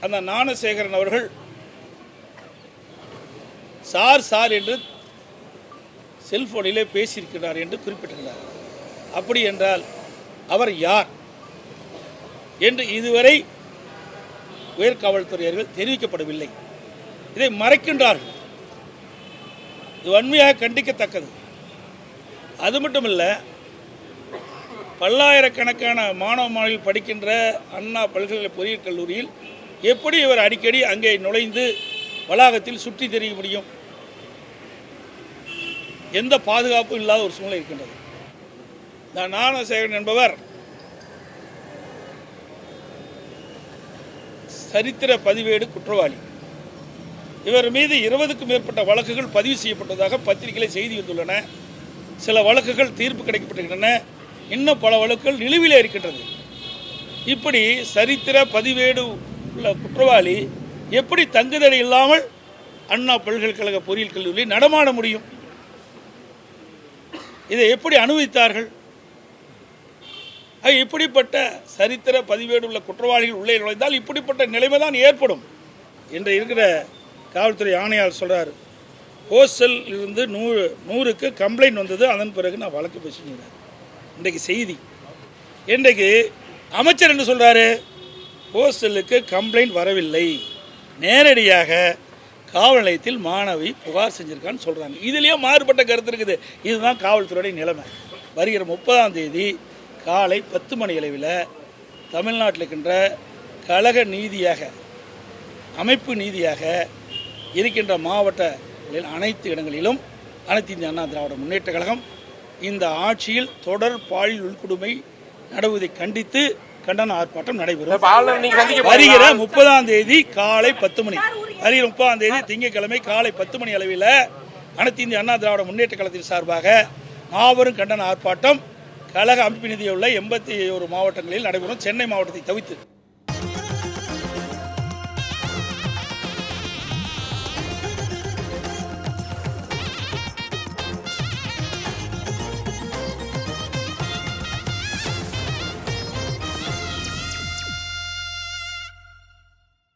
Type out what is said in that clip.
அந்த ஞானசேகரன் அவர்கள் சார் என்று செல்போனிலே பேசியிருக்கிறார் என்று குறிப்பிட்டிருக்கிறார். அப்படி என்றால் அவர் யார் என்று இதுவரை உயர்காவல்துறையர்கள் தெரிவிக்கப்படவில்லை. இதை மறைக்கின்றார்கள். இது வன்மையாக கண்டிக்கத்தக்கது. அது மட்டுமல்ல, பல்லாயிரக்கணக்கான மாணவ மாணவிகள் படிக்கின்ற அண்ணா பல்கலைக்கழக பொறியியல் கல்லூரியில் எப்படி இவர் அடிக்கடி அங்கே நுழைந்து வளாகத்தில் சுற்றி தெரிய முடியும்? எந்த பாதுகாப்பும் இல்லாத ஒரு சூழ்நிலை இருக்கின்றது. இந்த ஞானசேகரன் என்பவர் சரித்திர பதிவேடு குற்றவாளி. இவர் மீது 20க்கும் மேற்பட்ட வழக்குகள் பதிவு செய்யப்பட்டதாக பத்திரிகையில் செய்தி வந்துள்ளன. சில வழக்குகள் தீர்ப்பு கிடைக்கப்பட்டிருக்கின்றன. இன்னும் பல வழக்குகள் நிலுவிலே இருக்கின்றது. இப்படி சரித்திர பதிவேடு உள்ள குற்றவாளி எப்படி தங்குதடை இல்லாமல் அண்ணா பல்கலைக்கழக பொறியியல் கல்லூரியில் நடமாட முடியும்? இதை எப்படி அனுமதித்தார்கள்? இப்படிப்பட்ட சரித்திர பதிவேடு உள்ள குற்றவாளிகள் உள்ளே நுழைந்தால் இப்படிப்பட்ட நிலைமை தான் ஏற்படும் என்று இருக்கிற காவல்துறை ஆணையாளர் சொல்றாரு. ஹோஸ்டல் இருந்து 100க்கு கம்ப்ளைண்ட் வந்தது, அதன் பிறகு நான் வழக்கு பேசுகிறேன். இன்றைக்கு செய்தி. இன்றைக்கு அமைச்சர் என்ன சொல்றாரு? ஹோஸ்டலுக்கு கம்ப்ளைண்ட் வரவில்லை, நேரடியாக காவல் நிலையத்தில் மாணவி புகார் செஞ்சிருக்கான்னு சொல்றாங்க. இதுலயே மாறுபட்ட கருத்து இருக்குது. இதுதான் காவல்துறையுடைய நிலைமை. வருகிற 30ஆம் தேதி காலை 10 மணி அளவில் தமிழ்நாட்டில் இருக்கின்ற கழக நீதியாக, அமைப்பு நீதியாக இருக்கின்ற மாவட்டங்களில் அனைத்து இடங்களிலும் அனைத்து இந்திய அண்ணா திராவிட முன்னேற்ற கழகம் இந்த ஆட்சியில் தொடர் பாலியல் உள்கொடுமை நடவதை கண்டித்து கண்டன ஆர்ப்பாட்டம் நடைபெறும். வருகிற 30ஆம் தேதி காலை 10 மணி, வருகிற 30ஆம் தேதி திங்கட்கிழமை காலை 10 மணி அளவில் அனைத்து இந்திய அண்ணா திராவிட முன்னேற்ற கழகத்தின் சார்பாக மாபெரும் கண்டன ஆர்ப்பாட்டம் கழக அமைப்பு நிதியுள்ள 81 மாவட்டங்களில் நடைபெறும், சென்னை மாவட்டத்தை தவிர்த்து.